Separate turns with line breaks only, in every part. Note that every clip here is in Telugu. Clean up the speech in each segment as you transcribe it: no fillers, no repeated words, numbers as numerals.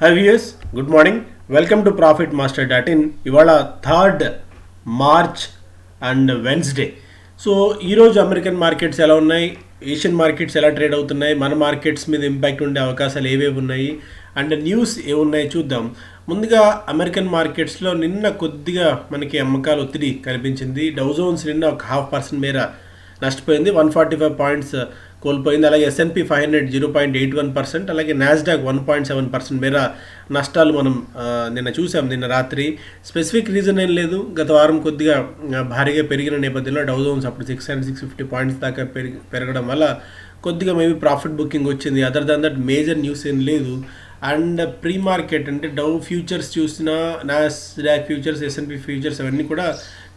High viewers, good morning. Welcome to profit master dot in. ఇవాళ 3rd March and Wednesday. So ఈరోజు అమెరికన్ మార్కెట్స్ ఎలా ఉన్నాయి, ఏషియన్ మార్కెట్స్ ఎలా ట్రేడ్ అవుతున్నాయి, మన మార్కెట్స్ మీద ఇంపాక్ట్ ఉండే అవకాశాలు ఏవేవి ఉన్నాయి అండ్ న్యూస్ ఏమున్నాయి చూద్దాం. ముందుగా అమెరికన్ మార్కెట్స్లో నిన్న కొద్దిగా మనకి అమ్మకాలు ఒత్తిడి కనిపించింది. డౌ జోన్స్ నిన్న ఒక 0.5% మేర నష్టపోయింది, 145 పాయింట్స్ కోల్పోయింది. అలాగే S&P 500 0.81%, అలాగే నాస్డాక్ 1.7% మేర నష్టాలు మనం నిన్న చూసాం, నిన్న రాత్రి. స్పెసిఫిక్ రీజన్ ఏం లేదు, గత వారం కొద్దిగా భారీగా పెరిగిన నేపథ్యంలో డౌ జోన్స్ అప్పుడు 650 పాయింట్స్ దాకా పెరగడం వల్ల కొద్దిగా మేబీ ప్రాఫిట్ బుకింగ్ వచ్చింది. Other than that major news ఏం లేదు. అండ్ ప్రీ మార్కెట్ అంటే డౌ ఫ్యూచర్స్ చూసినా, నాస్డాక్ ఫ్యూచర్స్, S&P ఫ్యూచర్స్ అవన్నీ కూడా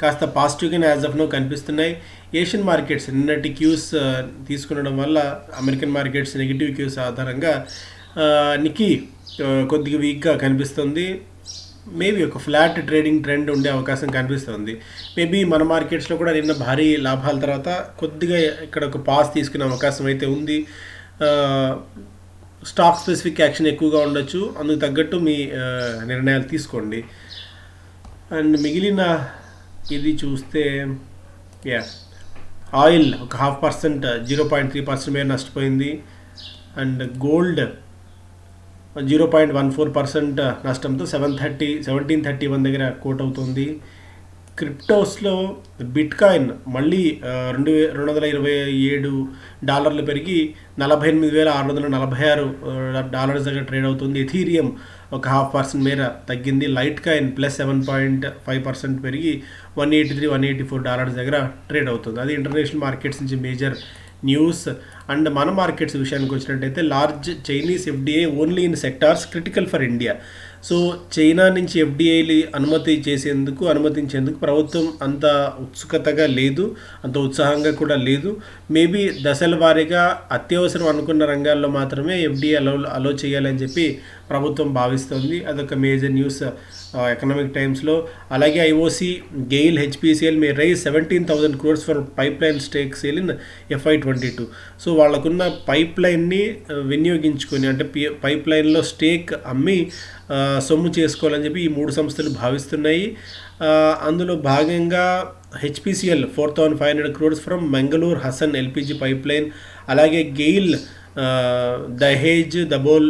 కాస్త పాజిటివ్గానే యాజ్ ఆఫ్ నో కనిపిస్తున్నాయి. ఏషియన్ మార్కెట్స్ నిన్నటి క్యూస్ తీసుకునడం వల్ల అమెరికన్ మార్కెట్స్ నెగిటివ్ క్యూస్ ఆధారంగా నిక్కీ కొద్దిగా వీక్గా కనిపిస్తుంది. మేబీ ఒక ఫ్లాట్ ట్రేడింగ్ ట్రెండ్ ఉండే అవకాశం కనిపిస్తుంది. మేబీ మన మార్కెట్స్లో కూడా నిన్న భారీ లాభాల తర్వాత కొద్దిగా ఇక్కడ ఒక పాస్ తీసుకునే అవకాశం అయితే ఉంది. స్టాక్ స్పెసిఫిక్ యాక్షన్ ఎక్కువగా ఉండొచ్చు, అందుకు తగ్గట్టు మీ నిర్ణయాలు తీసుకోండి. అండ్ మిగిలిన ఇది చూస్తే ఆయిల్ ఒక 0.5%, 0.3% మీద నష్టపోయింది. అండ్ గోల్డ్ 0.14% నష్టంతో 1731 దగ్గర కోట్ అవుతుంది. క్రిప్టోస్లో బిట్ కాయిన్ మళ్ళీ $227 పెరిగి $48,646 దగ్గర ట్రేడ్ అవుతుంది. ఎథీరియం ఒక 0.5% మేర తగ్గింది. లైట్ కాయిన్ ప్లస్ 7.5% పెరిగి $184 దగ్గర ట్రేడ్ అవుతుంది. అది ఇంటర్నేషనల్ మార్కెట్స్ నుంచి మేజర్ న్యూస్. అండ్ మన మార్కెట్స్ విషయానికి వచ్చినట్టయితే large Chinese FDI only in sectors critical for India. So China నుంచి FDIలు అనుమతించేందుకు ప్రభుత్వం అంత ఉత్సుకతగా లేదు, అంత ఉత్సాహంగా కూడా లేదు. మేబీ దశల వారీగా అత్యవసరం అనుకున్న రంగాల్లో మాత్రమే FDI అలో చేయాలని చెప్పి ప్రభుత్వం భావిస్తుంది. అదొక మేజర్ న్యూస్ ఎకనామిక్ టైమ్స్లో. అలాగే IOC, GAIL, HPCL may raise 17,000 crores for pipe line stake sale in FY22. So వాళ్ళకున్న పైప్ లైన్ని వినియోగించుకొని, అంటే పైప్ లైన్లో స్టేక్ అమ్మి సొమ్ము చేసుకోవాలని చెప్పి ఈ 3 సంస్థలు భావిస్తున్నాయి. అందులో భాగంగా HPCL 4,500 crores from Mangaluru Hassan LPG pipeline, అలాగే GAIL Dahej, Dabhol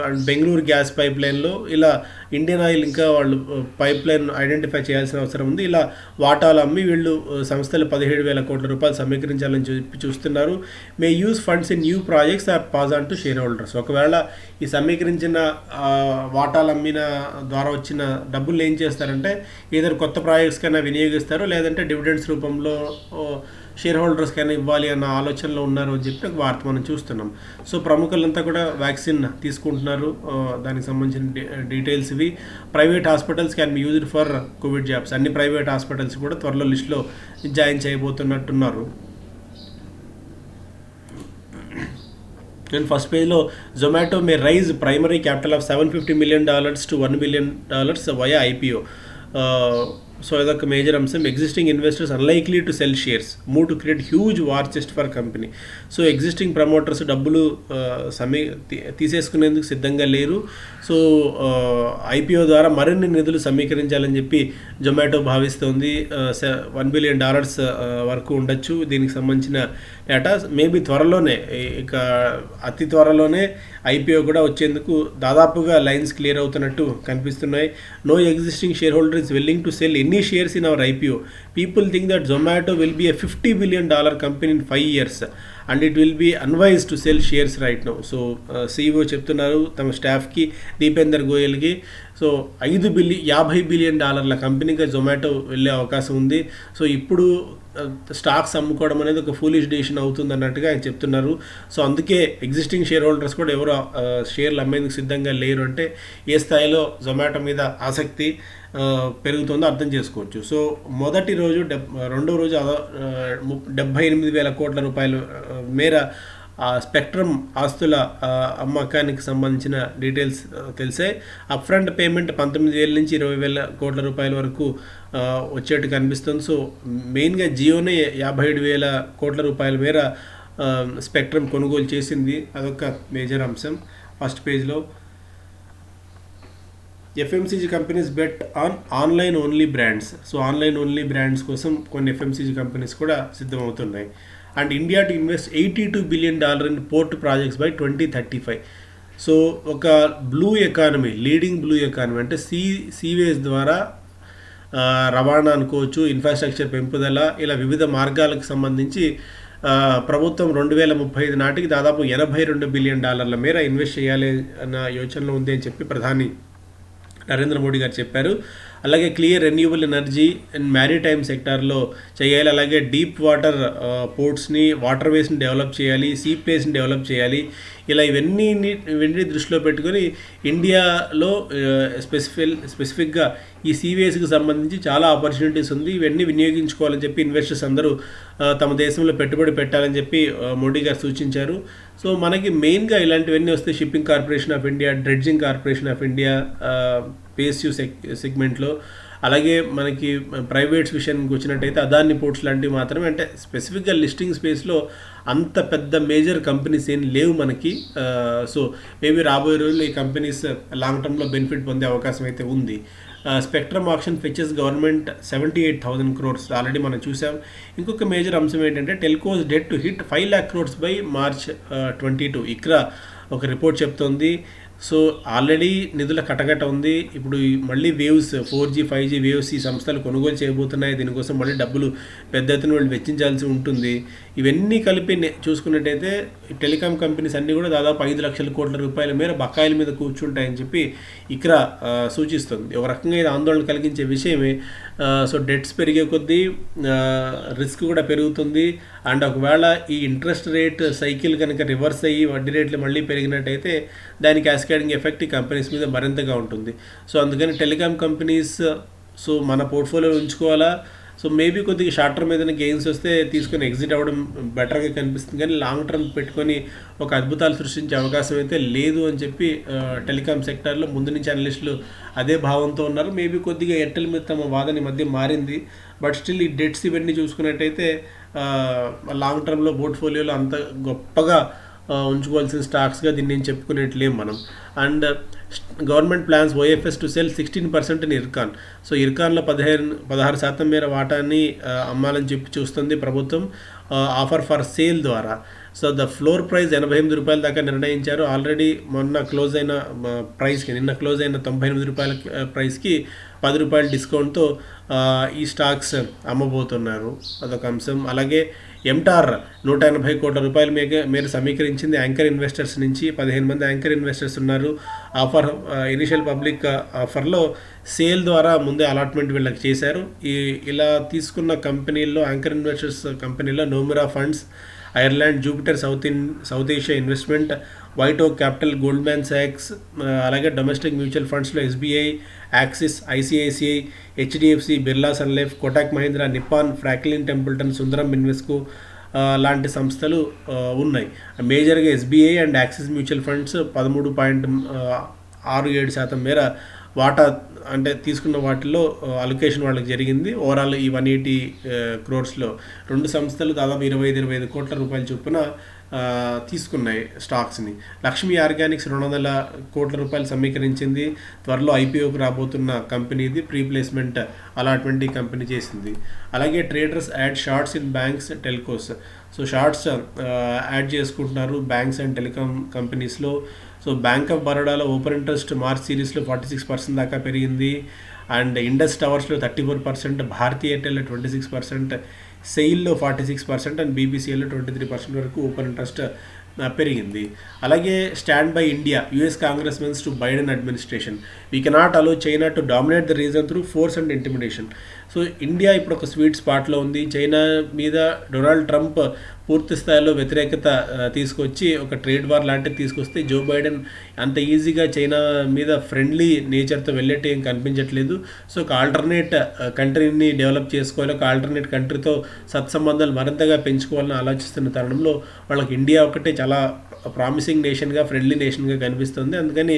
and Bengaluru gas pipe లైన్లో ఇలా ఇండియన్ ఆయిల్ ఇంకా వాళ్ళు పైప్ లైన్ ఐడెంటిఫై చేయాల్సిన అవసరం ఉంది. ఇలా వాటాలు అమ్మి వీళ్ళు సంస్థలు 17,000 కోట్ల రూపాయలు సమీకరించాలని చూస్తున్నారు. May use funds in new projects or pass on to shareholders. ఒకవేళ ఈ సమీకరించిన వాటాలు అమ్మిన ద్వారా వచ్చిన డబ్బులు ఏం చేస్తారంటే ఏదైనా కొత్త ప్రాజెక్ట్స్ కైనా వినియోగిస్తారు, లేదంటే డివిడెండ్స్ రూపంలో షేర్ హోల్డర్స్ కైనా ఇవ్వాలి అన్న ఆలోచనలో ఉన్నారు అని చెప్పి ఒక వార్త మనం చూస్తున్నాం. సో ప్రముఖులంతా కూడా వ్యాక్సిన్ తీసుకుంటున్నారు. దానికి సంబంధించిన డీటెయిల్స్ ఇవి. Private hospitals can be used for covid jabs. అన్ని ప్రైవేట్ హాస్పిటల్స్ కూడా త్వరలో లిస్టులో జాయిన్ చేయబోతున్నట్టున్నారు. నేను ఫస్ట్ పేజ్లో Zomato may raise primary capital of $750 million to $1 billion via IPO. So ఇదొక మేజర్ అంశం. Existing investors unlikely to sell shares, move to create huge war chest for company. So existing promoters డబ్బులు తీసేసుకునేందుకు సిద్ధంగా లేరు. సో IPO ద్వారా మరిన్ని నిధులు సమీకరించాలని చెప్పి జొమాటో భావిస్తోంది. $1 billion వరకు ఉండొచ్చు దీనికి సంబంధించిన డేటా. మేబీ త్వరలోనే, ఇక అతి త్వరలోనే IPO కూడా వచ్చేందుకు దాదాపుగా లైన్స్ క్లియర్ అవుతున్నట్టు కనిపిస్తున్నాయి. No existing share holder is willing to sell any shares in our IPO. People think that Zomato will be a $50 billion company in 5 years and it will be unwise to sell shares right now. So CEO చెప్తున్నారు తమ స్టాఫ్కి, దీపేందర్ గోయల్కి. సో $50 billion కంపెనీగా జొమాటో వెళ్ళే అవకాశం ఉంది. సో ఇప్పుడు స్టాక్స్ అమ్ముకోవడం అనేది ఒక ఫూలిష్ డెసిషన్ అవుతుంది అన్నట్టుగా ఆయన చెప్తున్నారు. సో అందుకే ఎగ్జిస్టింగ్ షేర్ హోల్డర్స్ కూడా ఎవరు షేర్లు అమ్మేందుకు సిద్ధంగా లేరు. అంటే ఏ స్థాయిలో జొమాటో మీద ఆసక్తి పెరుగుతుందో అర్థం చేసుకోవచ్చు. సో మొదటి రోజు, రెండో రోజు 78,000 కోట్ల రూపాయల మేర స్పెక్ట్రమ్ ఆస్తుల అమ్మకానికి సంబంధించిన డీటెయిల్స్ తెలిసాయి. అప్ఫ్రంట్ పేమెంట్ 19,000 నుంచి 20,000 కోట్ల రూపాయల వరకు వచ్చేట్టు కనిపిస్తుంది. సో మెయిన్గా జియోనే 57,000 కోట్ల రూపాయల మేర స్పెక్ట్రమ్ కొనుగోలు చేసింది. అదొక మేజర్ అంశం ఫస్ట్ పేజ్లో. FMCG companies bet on online only brands. So online only brands కోసం కొన్ని ఎఫ్ఎంసీజీ కంపెనీస్ కూడా సిద్ధమవుతున్నాయి. And India to invest $82 billion in port projects by 2035. So ఒక blue economy, leading blue economy అంటే సీవేస్ ద్వారా రవాణా అనుకోవచ్చు, ఇన్ఫ్రాస్ట్రక్చర్ పెంపుదల, ఇలా వివిధ మార్గాలకు సంబంధించి ప్రభుత్వం 2035 నాటికి దాదాపు $82 billion మేర ఇన్వెస్ట్ చేయాలి అన్న యోచనలో ఉంది అని చెప్పి ప్రధాని నరేంద్ర మోడీ గారు చెప్పారు. అలాగే clear renewable energy and maritime సెక్టార్లో చేయాలి. అలాగే డీప్ వాటర్ పోర్ట్స్ని, వాటర్ వేస్ని డెవలప్ చేయాలి, సీ ప్లేస్ని డెవలప్ చేయాలి. ఇలా ఇవన్నీ దృష్టిలో పెట్టుకొని ఇండియాలో స్పెసిఫిక్గా ఈ సీవేస్కి సంబంధించి చాలా ఆపర్చునిటీస్ ఉంది. ఇవన్నీ వినియోగించుకోవాలని చెప్పి ఇన్వెస్టర్స్ అందరూ తమ దేశంలో పెట్టుబడి పెట్టాలని చెప్పి మోడీ గారు సూచించారు. సో మనకి మెయిన్గా ఇలాంటివన్నీ వస్తే shipping corporation of India, dredging corporation of India PSU సెగ్మెంట్లో, అలాగే మనకి ప్రైవేట్స్ విషయానికి వచ్చినట్టయితే అదాని పోర్ట్స్ లాంటివి మాత్రమే. అంటే స్పెసిఫిక్గా లిస్టింగ్ స్పేస్లో అంత పెద్ద మేజర్ కంపెనీస్ ఏం లేవు మనకి. సో మేబీ రాబోయే రోజుల్లో ఈ కంపెనీస్ లాంగ్ టర్మ్లో బెనిఫిట్ పొందే అవకాశం అయితే ఉంది. Spectrum auction fetches government 78,000 crores already మనం చూసాం. ఇంకొక మేజర్ అంశం ఏంటంటే telcos debt to hit 5 lakh crores by March 22. ఇక్కడ ఒక రిపోర్ట్ చెప్తోంది. సో ఆల్రెడీ నిధుల కటకట ఉంది. ఇప్పుడు మళ్ళీ వేవ్స్ 4G 5G వేవ్స్ ఈ సంస్థలు కొనుగోలు చేయబోతున్నాయి. దీనికోసం మళ్ళీ డబ్బులు పెద్ద ఎత్తున వాళ్ళు వెచ్చించాల్సి ఉంటుంది. ఇవన్నీ కలిపి చూసుకున్నట్టయితే టెలికాం కంపెనీస్ అన్నీ కూడా దాదాపు 5 లక్షల కోట్ల రూపాయల మేర బకాయిల మీద కూర్చుంటాయని చెప్పి ఇక్కడ సూచిస్తుంది. ఒక రకంగా ఇది ఆందోళన కలిగించే విషయమే. సో డెట్స్ పెరిగే కొద్దీ రిస్క్ కూడా పెరుగుతుంది. అండ్ ఒకవేళ ఈ ఇంట్రెస్ట్ రేట్ సైకిల్ కనుక రివర్స్ అయ్యి వడ్డీ రేట్లు మళ్ళీ పెరిగినట్టయితే దాని క్యాస్కేడింగ్ ఎఫెక్ట్ ఈ కంపెనీస్ మీద మరింతగా ఉంటుంది. సో అందుకని టెలికాం కంపెనీస్ సో మన పోర్ట్ఫోలియోలో ఉంచుకోవాలా? సో మేబీ కొద్దిగా షార్ట్ టర్మ్ ఏదైనా గెయిన్స్ వస్తే తీసుకొని ఎగ్జిట్ అవ్వడం బెటర్గా కనిపిస్తుంది. కానీ లాంగ్ టర్మ్ పెట్టుకొని ఒక అద్భుతాలు సృష్టించే అవకాశం అయితే లేదు అని చెప్పి టెలికాం సెక్టార్లో ముందు నుంచి అనలిస్టులు అదే భావంతో ఉన్నారు. మేబీ కొద్దిగా ఎయిర్టెల్ మీద తమ వాదన మధ్య మారింది. బట్ స్టిల్ ఈ డెట్స్ ఇవన్నీ చూసుకున్నట్టయితే లాంగ్ టర్మ్లో పోర్ట్ఫోలియోలో అంత గొప్పగా ఉంచుకోవాల్సిన స్టాక్స్గా దీన్ని నేను చెప్పుకునేట్లేం మనం. And government plans OFS to sell 16% in Ircon. So ఇర్కాన్లో 16% మేర వాటాన్ని అమ్మాలని చెప్పి చూస్తుంది ప్రభుత్వం ఆఫర్ ఫర్ సేల్ ద్వారా. సో ద ఫ్లోర్ ప్రైస్ $88 దాకా నిర్ణయించారు. ఆల్రెడీ నిన్న క్లోజ్ అయిన $98 ప్రైస్కి $10 డిస్కౌంట్తో ఈ స్టాక్స్ అమ్మబోతున్నారు. అదొక అంశం. అలాగే ఎంటార్ $180 కోట్ల మేర సమీకరించింది యాంకర్ ఇన్వెస్టర్స్ నుంచి. 15 మంది యాంకర్ ఇన్వెస్టర్స్ ఉన్నారు. ఆఫర్ ఇనిషియల్ పబ్లిక్ ఆఫర్లో సేల్ ద్వారా ముందే అలాట్మెంట్ వీళ్ళకి చేశారు. ఇలా తీసుకున్న కంపెనీల్లో యాంకర్ ఇన్వెస్టర్స్ కంపెనీలో Nomura funds, Ireland, Jupiter South Asia investment, White Oak Capital, Goldman సాక్స్, అలాగే డొమెస్టిక్ మ్యూచువల్ ఫండ్స్లో SBI, Axis, ICICI, HDFC, Birla Sun Life, Kotak Mahindra, Nippon, Franklin Templeton, Sundaram Invesco లాంటి సంస్థలు ఉన్నాయి. మేజర్గా SBI and Axis mutual funds 13.67% మేర వాటా అంటే తీసుకున్న వాటిలో అలొకేషన్ వాళ్ళకి జరిగింది. ఓవరాల్ ఈ 180 crores రెండు సంస్థలు దాదాపు 25 కోట్ల రూపాయల చొప్పున తీసుకున్నాయి స్టాక్స్ని. లక్ష్మీ ఆర్గానిక్స్ 200 కోట్ల రూపాయలు సమీకరించింది. త్వరలో IPOకి రాబోతున్న కంపెనీది. ప్రీ ప్లేస్మెంట్ అలాట్మెంట్ కంపెనీ చేసింది. అలాగే traders add shorts in banks, telcos. So shorts add చేసుకుంటున్నారు బ్యాంక్స్ అండ్ టెలికాం కంపెనీస్లో. సో బ్యాంక్ ఆఫ్ బరోడాలో ఓపెన్ ఇంట్రెస్ట్ మార్చ్ సిరీస్లో 46% దాకా పెరిగింది. అండ్ ఇండస్ టవర్స్లో 34%, భారతీ ఎయిర్టెల్లో 26%, సెయిల్లో 46% అండ్ BPCLలో 23% వరకు ఓపెన్ ఇంట్రెస్ట్ పెరిగింది. అలాగే stand by India, US Congress mens to Biden administration. We cannot allow China to dominate the region through force and intimidation. So India ఇప్పుడు ఒక స్వీట్ స్పాట్లో ఉంది. చైనా మీద డొనాల్డ్ ట్రంప్ పూర్తి స్థాయిలో వ్యతిరేకత తీసుకొచ్చి ఒక ట్రేడ్ వార్ లాంటిది తీసుకొస్తే జో బైడెన్ అంత ఈజీగా చైనా మీద ఫ్రెండ్లీ నేచర్తో వెళ్ళేట్టు ఏం కనిపించట్లేదు. సో ఒక ఆల్టర్నేట్ కంట్రీని డెవలప్ చేసుకోవాలి, ఒక ఆల్టర్నేట్ కంట్రీతో సత్సంబంధాలు మరింతగా పెంచుకోవాలని ఆలోచిస్తున్న తరుణంలో వాళ్ళకి ఇండియా ఒకటే చాలా ప్రామిసింగ్ నేషన్గా, ఫ్రెండ్లీ నేషన్గా కనిపిస్తుంది. అందుకని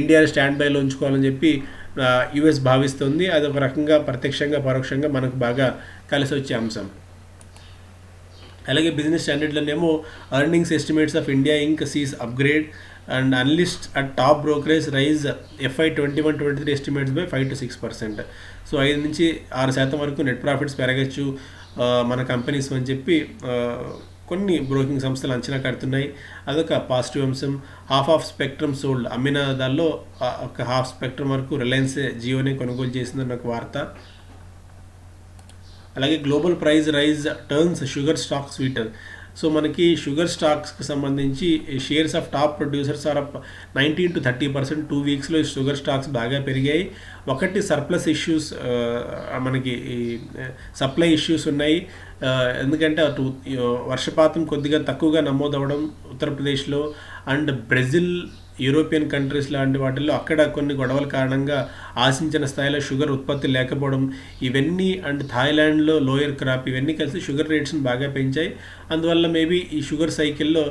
ఇండియాని స్టాండ్ బైలో ఉంచుకోవాలని చెప్పి US భావిస్తుంది. అది ఒక రకంగా ప్రత్యక్షంగా పరోక్షంగా మనకు బాగా కలిసి వచ్చే అంశం. అలాగే బిజినెస్ స్టాండర్డ్లోనేమో earnings estimates of India Inc sees upgrade. And analyst at top brokerage raise FY21-23 estimates by 5 to 6%. So 5-6% వరకు నెట్ ప్రాఫిట్స్ పెరగచ్చు మన కంపెనీస్ అని చెప్పి కొన్ని బ్రోకింగ్ సంస్థలు అంచనా కడుతున్నాయి. అదొక పాజిటివ్ అంశం. హాఫ్ ఆఫ్ స్పెక్ట్రమ్ సోల్డ్, అమ్మిన దానిలో ఒక హాఫ్ స్పెక్ట్రమ్ వరకు రిలయన్స్ జియోని కొనుగోలు చేసిందని ఒక వార్త. అలాగే global price rise turns sugar stock sweeter. So మనకి షుగర్ స్టాక్స్కి సంబంధించి shares of top producers are up 19 to 30% 2 వీక్స్లో షుగర్ స్టాక్స్ బాగా పెరిగాయి. ఒకటి సర్ప్లస్ ఇష్యూస్, మనకి సప్లై ఇష్యూస్ ఉన్నాయి. ఎందుకంటే అటు వర్షపాతం కొద్దిగా తక్కువగా నమోదవడం ఉత్తరప్రదేశ్లో అండ్ బ్రెజిల్, యూరోపియన్ కంట్రీస్ లాంటి వాటిల్లో అక్కడ కొన్ని గొడవల కారణంగా ఆశించిన స్థాయిలో షుగర్ ఉత్పత్తి లేకపోవడం, ఇవన్నీ అండ్ థాయిలాండ్లో లోయర్ క్రాప్, ఇవన్నీ కలిసి షుగర్ రేట్స్ని బాగా పెంచాయి. అందువల్ల మేబీ ఈ షుగర్ సైకిల్లో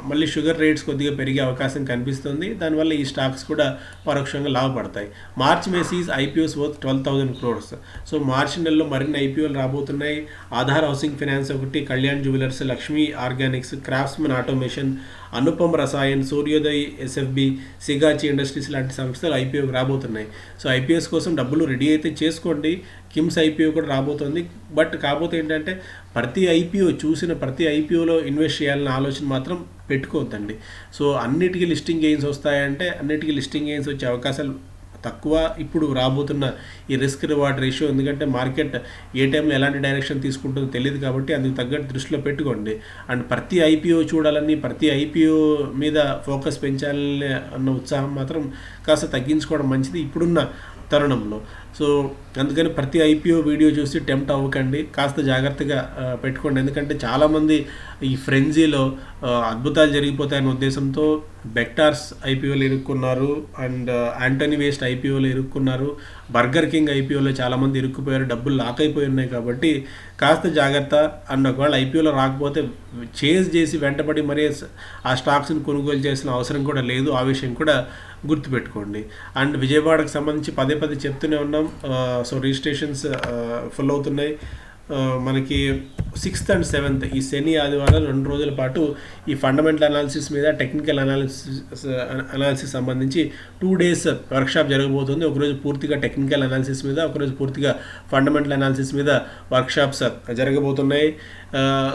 మళ్ళీ షుగర్ రేట్స్ కొద్దిగా పెరిగే అవకాశం కనిపిస్తుంది. దానివల్ల ఈ స్టాక్స్ కూడా పరోక్షంగా లాభపడతాయి. March may see IPOs worth 12,000 crores. So మార్చి నెలలో మరిన్ని ఐపీఓలు రాబోతున్నాయి. ఆధార్ హౌసింగ్ ఫైనాన్స్ ఒకటి, Kalyan Jewellers, Lakshmi Organics, Craftsman Automation, Anupam Rasayan, Suryoday SFB, Sigachi Industries లాంటి సంస్థలు ఐపీఓకి రాబోతున్నాయి. సో ఐపీఎస్ కోసం డబ్బులు రెడీ అయితే చేసుకోండి. కిమ్స్ ఐపీఓ కూడా రాబోతుంది. బట్ కాకపోతే ఏంటంటే ప్రతి ఐపీఓలో ఇన్వెస్ట్ చేయాలన్న ఆలోచన మాత్రం పెట్టుకోవద్దండి. సో అన్నిటికీ లిస్టింగ్ గెయిన్స్ వస్తాయంటే అన్నిటికీ లిస్టింగ్ గెయిన్స్ వచ్చే అవకాశాలు తక్కువ. ఇప్పుడు రాబోతున్న ఈ రిస్క్ రివార్డ్ రేషియో, ఎందుకంటే మార్కెట్ ఏ టైంలో ఎలాంటి డైరెక్షన్ తీసుకుంటుందో తెలియదు కాబట్టి అందుకు తగ్గట్టు దృష్టిలో పెట్టుకోండి. అండ్ ప్రతి ఐపీఓ చూడాలని, ప్రతి ఐపీఓ మీద ఫోకస్ పెంచాలని అన్న ఉత్సాహం మాత్రం కాస్త తగ్గించుకోవడం మంచిది ఇప్పుడున్న తరుణంలో. సో అందుకని ప్రతి ఐపీఓ వీడియో చూసి టెంప్ట్ అవ్వకండి, కాస్త జాగ్రత్తగా పెట్టుకోండి. ఎందుకంటే చాలామంది ఈ ఫ్రెంజీలో అద్భుతాలు జరిగిపోతాయనే ఉద్దేశంతో బెక్టార్స్ ఐపీఓలు ఇరుక్కున్నారు అండ్ యాంటనీ వేస్ట్ ఐపీఓలు ఇరుక్కున్నారు, బర్గర్ కింగ్ ఐపీఓలో చాలామంది ఇరుక్కుపోయారు, డబ్బులు లాక్ అయిపోయి ఉన్నాయి. కాబట్టి కాస్త జాగ్రత్త. అండ్ ఒకవేళ ఐపీఓలో రాకపోతే చేజ్ చేసి వెంటబడి మరీ ఆ స్టాక్స్ని కొనుగోలు చేసిన అవసరం కూడా లేదు. ఆ విషయం కూడా గుర్తుపెట్టుకోండి. అండ్ విజయవాడకు సంబంధించి పదే చెప్తూనే ఉన్నాం. సో రిజిస్ట్రేషన్స్ ఫుల్ అవుతున్నాయి. మనకి 6th and 7th ఈ శని ఆదివారాలు 2 రోజుల పాటు ఈ ఫండమెంటల్ అనాలిసిస్ మీద, టెక్నికల్ అనాలిసిస్ సంబంధించి 2 days వర్క్షాప్ జరగబోతుంది. ఒకరోజు పూర్తిగా టెక్నికల్ అనాలిసిస్ మీద, ఒకరోజు పూర్తిగా ఫండమెంటల్ అనాలిసిస్ మీద వర్క్షాప్స్ జరగబోతున్నాయి.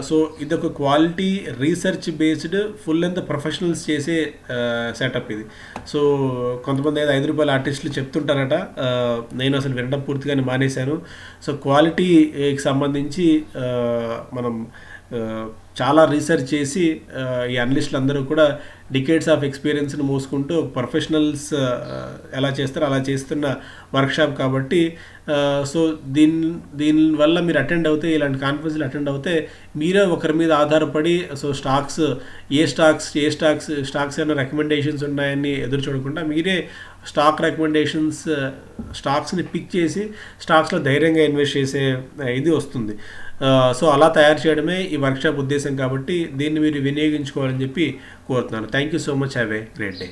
సో ఇదొక quality research based full length professionals చేసే సెటప్ ఇది. సో కొంతమంది ₹5 ఆర్టిస్టులు చెప్తుంటారట, నేను అసలు వినడం పూర్తిగానే మానేశాను. సో క్వాలిటీకి సంబంధించి మనం చాలా రీసెర్చ్ చేసి ఈ అనలిస్టులు అందరూ కూడా డికేడ్స్ ఆఫ్ ఎక్స్పీరియన్స్ని మోసుకుంటూ ప్రొఫెషనల్స్ ఎలా చేస్తారో అలా చేస్తున్న వర్క్షాప్ కాబట్టి సో దీనివల్ల మీరు అటెండ్ అవుతే, ఇలాంటి కాన్ఫరెన్స్లు అటెండ్ అవుతే మీరే ఒకరి మీద ఆధారపడి సో ఏ స్టాక్స్ అయినా రికమెండేషన్స్ ఉన్నాయని ఎదురు చూడకుండా మీరే స్టాక్స్ని పిక్ చేసి స్టాక్స్లో ధైర్యంగా ఇన్వెస్ట్ చేసే ఇది వస్తుంది. సో అలా తయారు చేయడమే ఈ వర్క్షాప్ ఉద్దేశం కాబట్టి దీన్ని మీరు వినియోగించుకోవాలని చెప్పి కోరుతున్నాను. Thank you so much. Have a great day.